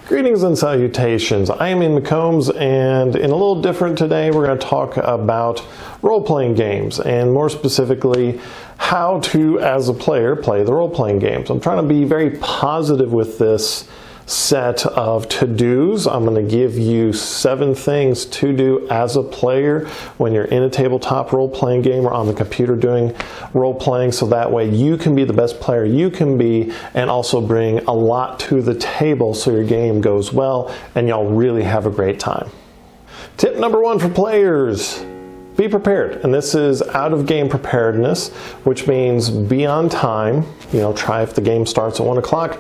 Greetings and salutations. I am McCombs, and in a little different today, we're going to talk about role-playing games, and more specifically, how to, as a player, play the role-playing games. I'm trying to be very positive with this set of to-dos. I'm going to give you 7 things to do as a player when you're in a tabletop role-playing game or on the computer doing role-playing, so that way you can be the best player you can be and also bring a lot to the table so your game goes well and y'all really have a great time. Tip number 1 for players: be prepared. And this is out of game preparedness, which means be on time. Try, if the game starts at 1 o'clock,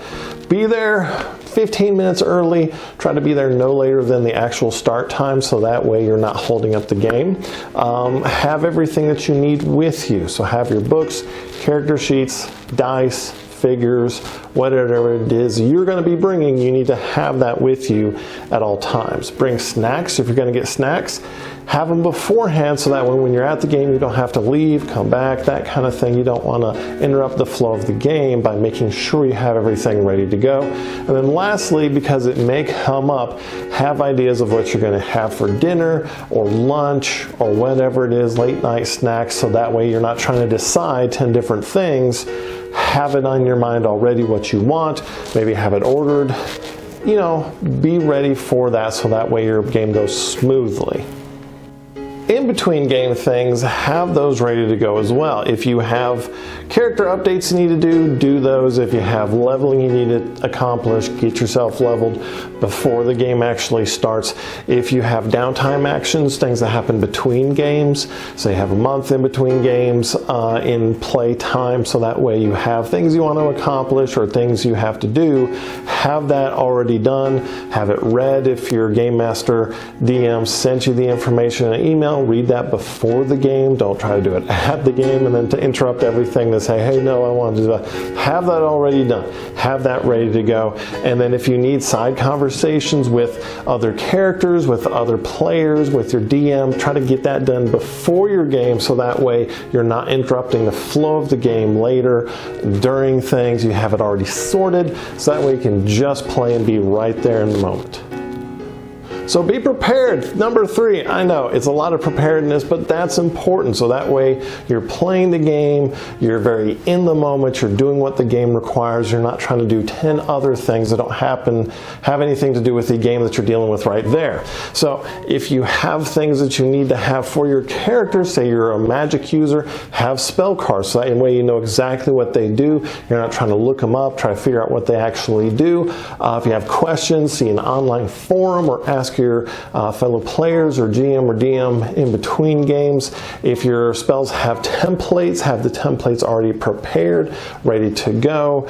be there 15 minutes early. Try to be there no later than the actual start time, so that way you're not holding up the game. Have everything that you need with you. So have your books, character sheets, dice, figures, whatever it is you're going to be bringing, you need to have that with you at all times. Bring snacks if you're going to get snacks. Have them beforehand so that when you're at the game you don't have to leave, come back, that kind of thing. You don't want to interrupt the flow of the game by making sure you have everything ready to go. And then lastly, because it may come up, have ideas of what you're going to have for dinner or lunch or whatever it is, late night snacks, so that way you're not trying to decide 10 different things. Have it on your mind already what you want, maybe have it ordered. Be ready for that so that way your game goes smoothly. In between game things, have those ready to go as well. If you have character updates you need to do those. If you have leveling you need to accomplish, get yourself leveled before the game actually starts. If you have downtime actions, things that happen between games, so you have a month in between games in play time, so that way you have things you want to accomplish or things you have to do, have that already done, have it read. If your game master DM sent you the information in an email, read that before the game. Don't try to do it at the game and then to interrupt everything to say, hey, no, I want to do that. Have that already done. Have that ready to go. And then if you need side conversations with other characters, with other players, with your DM, try to get that done before your game so that way you're not interrupting the flow of the game later, during things. You have it already sorted, so that way you can just play and be right there in the moment. So be prepared. Number 3, I know it's a lot of preparedness, but that's important. So that way you're playing the game, you're very in the moment, you're doing what the game requires, you're not trying to do 10 other things that don't have anything to do with the game that you're dealing with right there. So if you have things that you need to have for your character, say you're a magic user, have spell cards, so that way you know exactly what they do. You're not trying to look them up, try to figure out what they actually do. If you have questions, see an online forum or ask your fellow players or GM or DM in between games. If your spells have templates, have the templates already prepared, ready to go.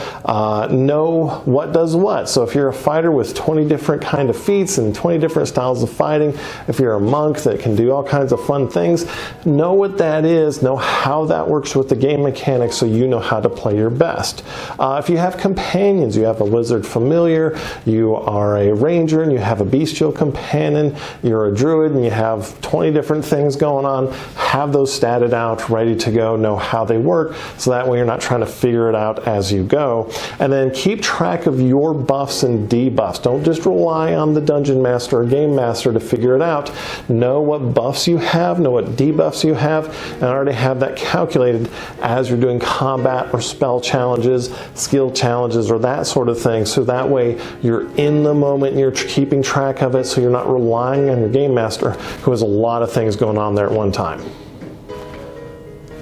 Know what does what. So if you're a fighter with 20 different kind of feats and 20 different styles of fighting, if you're a monk that can do all kinds of fun things, know what that is, know how that works with the game mechanics so you know how to play your best. If you have companions, you have a wizard familiar, you are a ranger and you have a bestial companion, you're a druid and you have 20 different things going on, have those statted out, ready to go, know how they work, so that way you're not trying to figure it out as you go. And then keep track of your buffs and debuffs. Don't just rely on the dungeon master or game master to figure it out. Know what buffs you have, know what debuffs you have, and already have that calculated as you're doing combat or spell challenges, skill challenges, or that sort of thing, so that way you're in the moment and you're keeping track of it, so you're not relying on your game master who has a lot of things going on there at one time.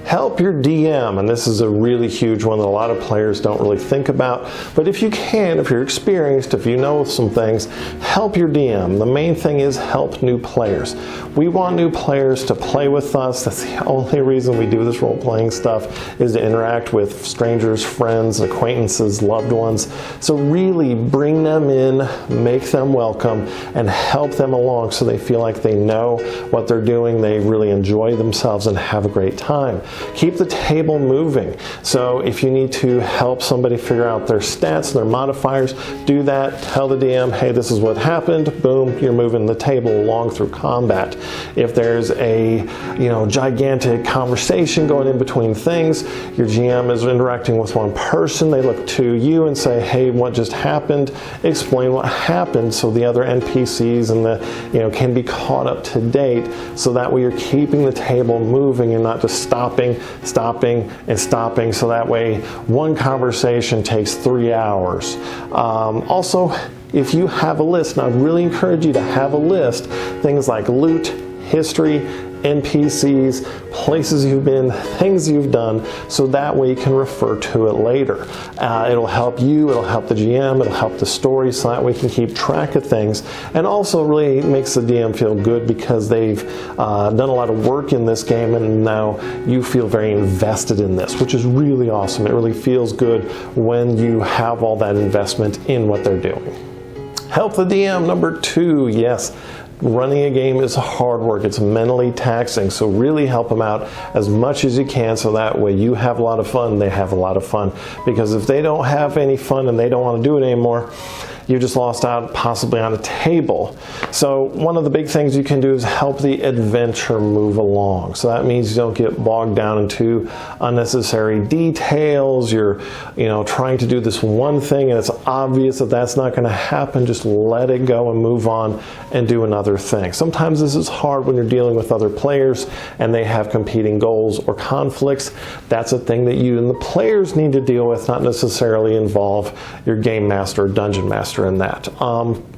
Help your DM, and this is a really huge one that a lot of players don't really think about, but if you can, if you're experienced, if you know some things, help your DM. The main thing is help new players. We want new players to play with us. That's the only reason we do this role-playing stuff, is to interact with strangers, friends, acquaintances, loved ones. So really bring them in, make them welcome, and help them along so they feel like they know what they're doing, they really enjoy themselves and have a great time. Keep the table moving. So if you need to help somebody figure out their stats, their modifiers, do that. Tell the DM, hey, this is what happened. Boom, you're moving the table along through combat. If there's a gigantic conversation going in between things, your GM is interacting with one person, they look to you and say, hey, what just happened? Explain what happened so the other NPCs and can be caught up to date, so that way you're keeping the table moving and not just stopping, and stopping, so that way one conversation takes 3 hours. Also, if you have a list, and I really encourage you to have a list, things like loot, history, NPCs, places you've been, things you've done, so that way you can refer to it later. It'll help you, it'll help the GM, it'll help the story, so that we can keep track of things, and also really makes the DM feel good because they've done a lot of work in this game, and now you feel very invested in this, which is really awesome. It really feels good when you have all that investment in what they're doing. Help the DM, number 2, yes. Running a game is hard work. It's mentally taxing, so really help them out as much as you can, so that way you have a lot of fun, they have a lot of fun. Because if they don't have any fun and they don't want to do it anymore, you just lost out possibly on a table. So one of the big things you can do is help the adventure move along. So that means you don't get bogged down into unnecessary details. You're trying to do this one thing and it's obvious that that's not going to happen. Just let it go and move on and do another thing. Sometimes this is hard when you're dealing with other players and they have competing goals or conflicts. That's a thing that you and the players need to deal with, not necessarily involve your game master or dungeon master in that.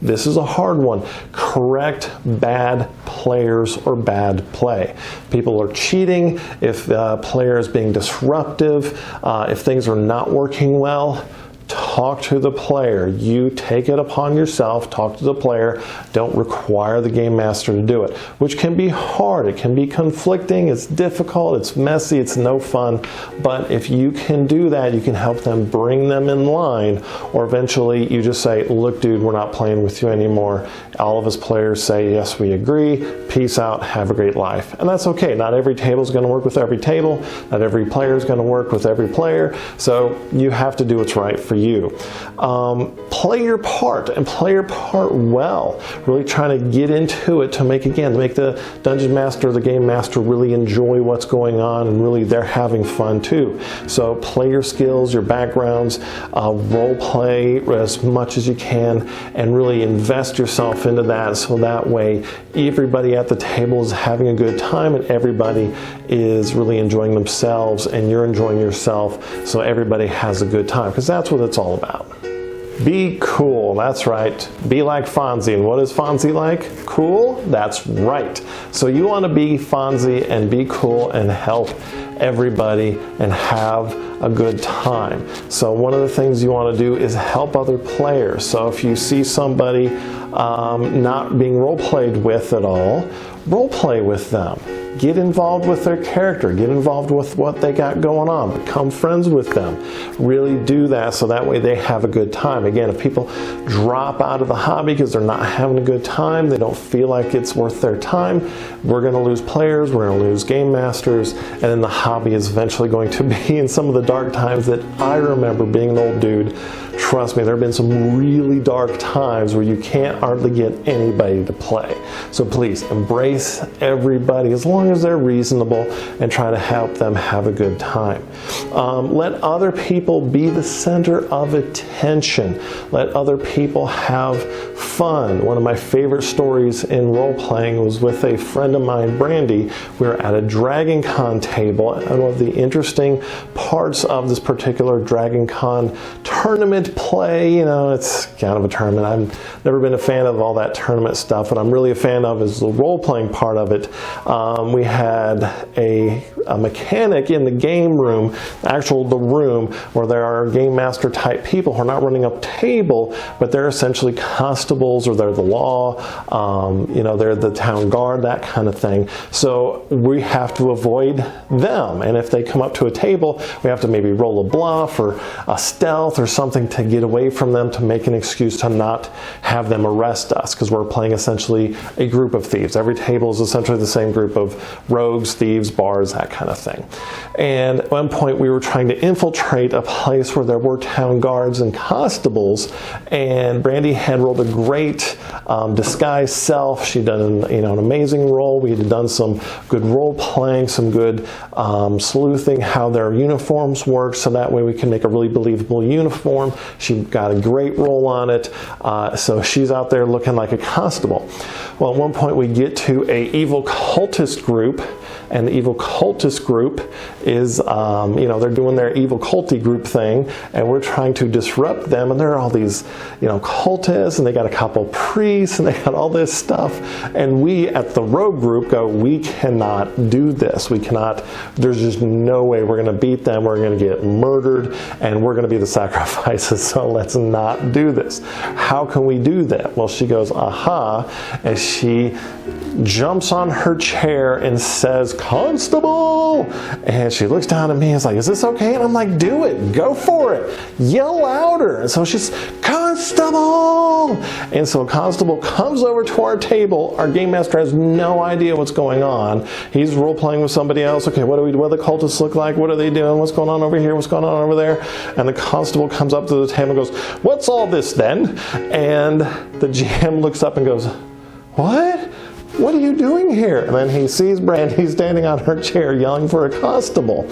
This is a hard one. Correct bad players or bad play. People are cheating, if a player is being disruptive, if things are not working well, talk to the player. You take it upon yourself, talk to the player. Don't require the game master to do it, which can be hard. It can be conflicting, it's difficult, it's messy, it's no fun. But if you can do that, you can help them, bring them in line, or eventually you just say, look dude, we're not playing with you anymore. All of us players say, yes, we agree, peace out, have a great life. And that's okay. Not every table is going to work with every table. Not every player is going to work with every player. So you have to do what's right for you. Play your part, and play your part well. Really trying to get into it to make the dungeon master, the game master, really enjoy what's going on, and really they're having fun too. So play your skills, your backgrounds, role play as much as you can, and really invest yourself into that, so that way everybody at the table is having a good time and everybody is really enjoying themselves and you're enjoying yourself, so everybody has a good time, because that's what it's all about. Be cool, that's right. Be like Fonzie. And what is Fonzie like? Cool? That's right. So you want to be Fonzie and be cool and help everybody and have a good time. So one of the things you want to do is help other players. So if you see somebody not being role played with at all, role play with them. Get involved with their character, get involved with what they got going on, become friends with them. Really do that, so that way they have a good time. Again, if people drop out of the hobby because they're not having a good time, they don't feel like it's worth their time, we're going to lose players, we're going to lose game masters, and then the hobby is eventually going to be in some of the dark times that I remember being an old dude. Trust me, there have been some really dark times where you can't hardly get anybody to play. So please, embrace everybody as long as they're reasonable and try to help them have a good time. Let other people be the center of attention. Let other people have fun. One of my favorite stories in role-playing was with a friend of mine, Brandy. We were at a Dragon Con table, and one of the interesting parts of this particular Dragon Con tournament play, it's kind of a tournament. I've never been a fan of all that tournament stuff. What I'm really a fan of is the role-playing part of it. We had a mechanic in the game room, the room where there are game master type people who are not running a table, but they're essentially constables, or they're the law, they're the town guard, that kind of thing. So we have to avoid them, and if they come up to a table, we have to maybe roll a bluff or a stealth or just something to get away from them, to make an excuse to not have them arrest us, because we're playing essentially a group of thieves. Every table is essentially the same group of rogues, thieves, bards, that kind of thing. And at one point we were trying to infiltrate a place where there were town guards and constables, and Brandy had rolled a great disguise self. She'd done an amazing roll. We had done some good role playing, some good sleuthing, how their uniforms work, so that way we can make a really believable uniform. She got a great roll on it, so she's out there looking like a constable. Well, at one point we get to a evil cultist group, and the evil cultist group is, they're doing their evil culty group thing, and we're trying to disrupt them, and there are all these, cultists, and they got a couple priests, and they got all this stuff, and we at the rogue group go, we cannot do this. We cannot, there's just no way we're going to beat them. We're going to get murdered, and we're going to be the sacrifices, so let's not do this. How can we do that? Well, she goes, aha, and she jumps on her chair and says, "Constable!" And she looks down at me and is like, "Is this okay?" And I'm like, "Do it, go for it, yell louder." And so she's, "Constable!" And so a constable comes over to our table. Our game master has no idea what's going on. He's role playing with somebody else. Okay, what do the cultists look like? What are they doing? What's going on over here? What's going on over there? And the constable comes up to the table and goes, "What's all this then?" And the GM looks up and goes, "What? What are you doing here?" And then he sees Brandy standing on her chair yelling for a constable.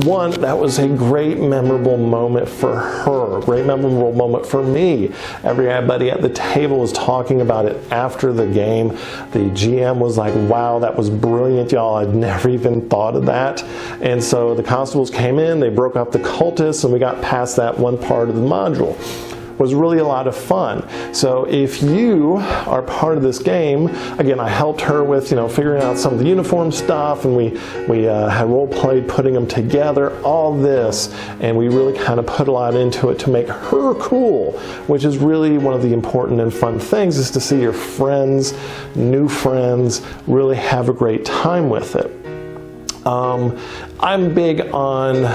One, that was a great memorable moment for her, a great memorable moment for me. Everybody at the table was talking about it after the game. The GM was like, "Wow, that was brilliant, y'all. I'd never even thought of that." And so the constables came in, they broke up the cultists, and we got past that one part of the module. Was really a lot of fun. So if you are part of this game, again, I helped her with figuring out some of the uniform stuff, and we had role played putting them together, all this, and we really kind of put a lot into it to make her cool, which is really one of the important and fun things, is to see your friends, new friends, really have a great time with it. I'm big on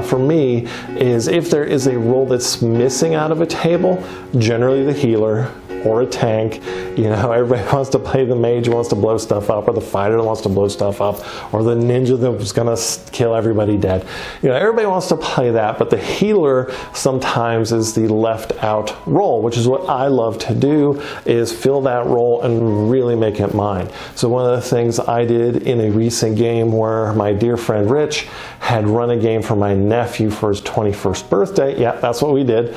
for me, is if there is a role that's missing out of a table, generally the healer or a tank. Everybody wants to play the mage who wants to blow stuff up, or the fighter that wants to blow stuff up, or the ninja that's going to kill everybody dead. Everybody wants to play that, but the healer sometimes is the left out role, which is what I love to do, is fill that role and really make it mine. So one of the things I did in a recent game, where my dear friend Rich had run a game for my nephew for his 21st birthday. Yeah, that's what we did.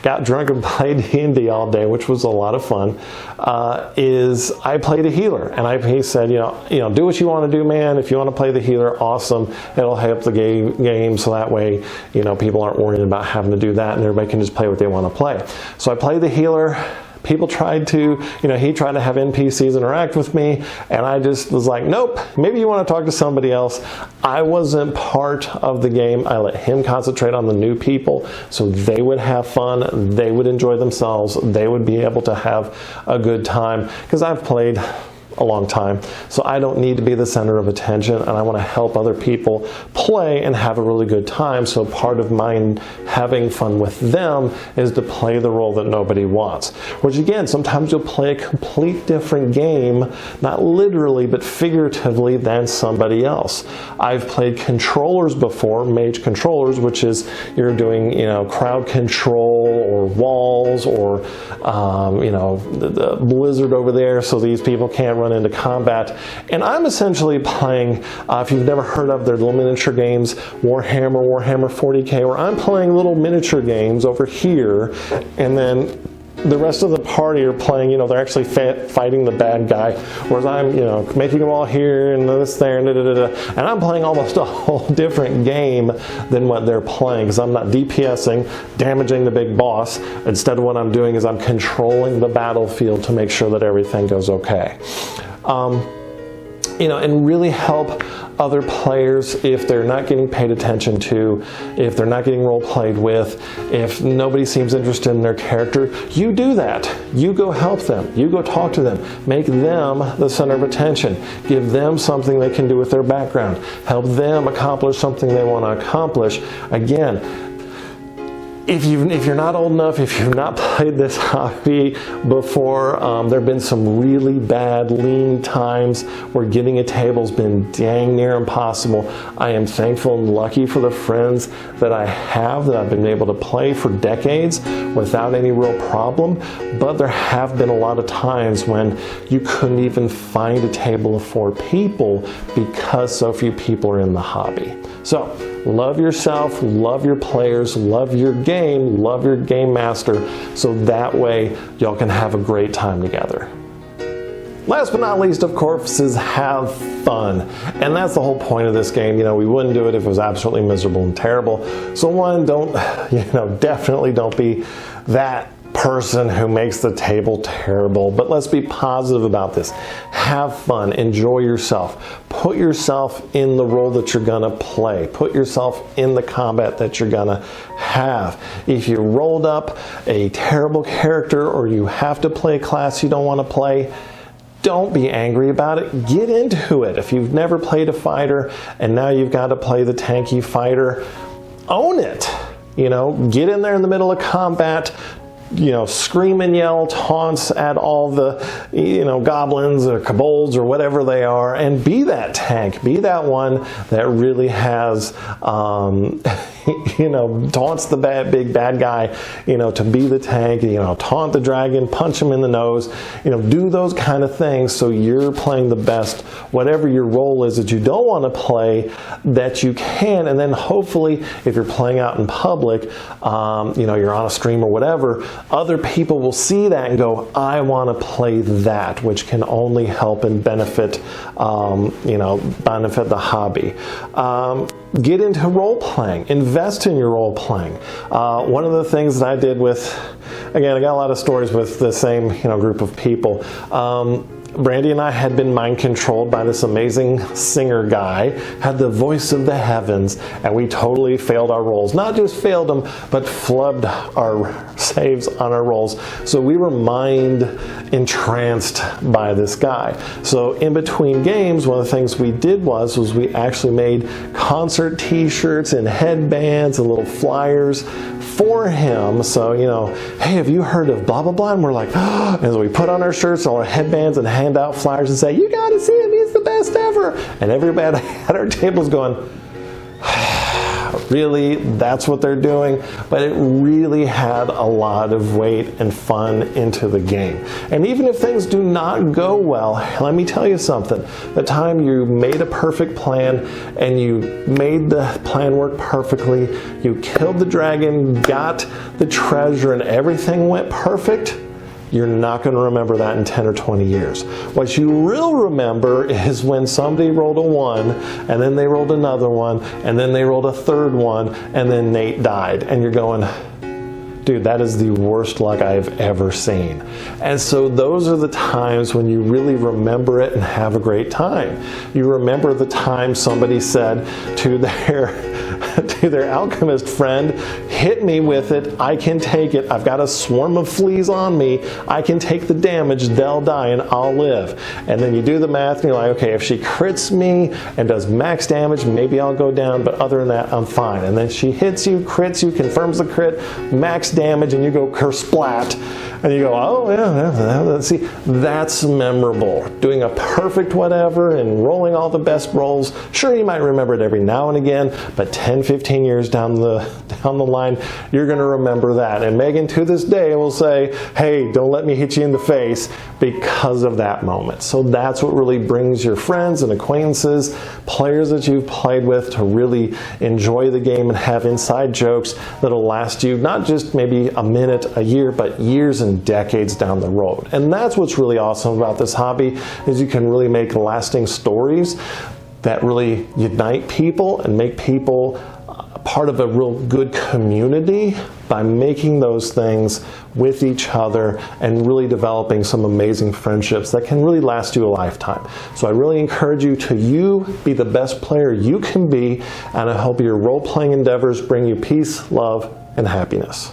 Got drunk and played D&D all day, which was a lot of fun. Is I played a healer, and he said, do what you want to do, man. If you want to play the healer, awesome. It'll help the game, so that way, people aren't worried about having to do that, and everybody can just play what they want to play. So I played the healer. People tried to, he tried to have NPCs interact with me, and I just was like, nope, maybe you want to talk to somebody else. I wasn't part of the game. I let him concentrate on the new people, so they would have fun, they would enjoy themselves, they would be able to have a good time, because I've played a long time, so I don't need to be the center of attention, and I want to help other people play and have a really good time. So part of mine having fun with them is to play the role that nobody wants, which again, sometimes you'll play a complete different game, not literally but figuratively, than somebody else. I've played controllers before, mage controllers, which is you're doing crowd control or walls, or the blizzard over there, so these people can't run into combat. And I'm essentially playing, if you've never heard of their little miniature games, Warhammer 40K, where I'm playing little miniature games over here, and then the rest of the party are playing, they're actually fighting the bad guy, whereas I'm, making them all here and this there, and I'm playing almost a whole different game than what they're playing, because I'm not DPSing, damaging the big boss. Instead, what I'm doing is I'm controlling the battlefield to make sure that everything goes okay. And really help other players if they're not getting paid attention to, if they're not getting role played with, if nobody seems interested in their character. You do that. You go help them. You go talk to them. Make them the center of attention. Give them something they can do with their background. Help them accomplish something they want to accomplish. Again, If you're not old enough, if you've not played this hobby before, there have been some really bad lean times where getting a table's been dang near impossible. I am thankful and lucky for the friends that I have, that I've been able to play for decades without any real problem, but there have been a lot of times when you couldn't even find a table of 4 people because so few people are in the hobby. So, love yourself, love your players, love your game, love your game master, so that way y'all can have a great time together. Last but not least, of course, is have fun. And that's the whole point of this game. You know, we wouldn't do it if it was absolutely miserable and terrible. So one, definitely don't be that person who makes the table terrible, but let's be positive about this. Have fun, enjoy yourself, put yourself in the role that you're gonna play, put yourself in the combat that you're gonna have. If you rolled up a terrible character or you have to play a class you don't want to play, don't be angry about it. Get into it. If you've never played a fighter and now you've got to play the tanky fighter, own it. You know, get in there in the middle of combat, scream and yell taunts at all the, goblins or kobolds or whatever they are, and be that tank. Be that one that really has, taunts the big bad guy, to be the tank, taunt the dragon, punch him in the nose, do those kind of things so you're playing the best, whatever your role is that you don't want to play, that you can, and then hopefully if you're playing out in public, you're on a stream or whatever, other people will see that and go, I want to play that, which can only help and benefit, benefit the hobby. Get into role playing. Invest in your role playing. One of the things that I did with, again, I got a lot of stories with the same group of people. Brandy and I had been mind controlled by this amazing singer guy, had the voice of the heavens, and we totally failed our rolls. Not just failed them, but flubbed our saves on our rolls. So we were mind entranced by this guy. So in between games, one of the things we did was we actually made concert t-shirts and headbands and little flyers for him. So, hey, have you heard of blah, blah, blah? And we're like, oh, and so we put on our shirts, all our headbands, and hand out flyers and say, you got to see him, he's the best ever. And everybody at our tables going, really, that's what they're doing? But it really had a lot of weight and fun into the game. And even if things do not go well, let me tell you something. The time you made a perfect plan and you made the plan work perfectly, you killed the dragon, got the treasure, and everything went perfect, you're not going to remember that in 10 or 20 years. What you will remember is when somebody rolled a 1, and then they rolled another one, and then they rolled a third one, and then Nate died. And you're going, dude, that is the worst luck I've ever seen. And so those are the times when you really remember it and have a great time. You remember the time somebody said to their alchemist friend, hit me with it, I can take it, I've got a swarm of fleas on me, I can take the damage, they'll die and I'll live. And then you do the math and you're like, okay, if she crits me and does max damage, maybe I'll go down, but other than that, I'm fine. And then she hits you, crits you, confirms the crit, max damage, and you go kersplat. And you go, oh yeah, see, that's memorable. Doing a perfect whatever and rolling all the best rolls. Sure, you might remember it every now and again, but 10, 15 years down the line, you're going to remember that. And Megan, to this day, will say, hey, don't let me hit you in the face because of that moment. So that's what really brings your friends and acquaintances, players that you've played with, to really enjoy the game and have inside jokes that'll last you not just maybe a minute, a year, but years and decades down the road. And that's what's really awesome about this hobby, is you can really make lasting stories that really unite people and make people part of a real good community by making those things with each other and really developing some amazing friendships that can really last you a lifetime. So I really encourage you to be the best player you can be, and I hope your role-playing endeavors bring you peace, love, and happiness.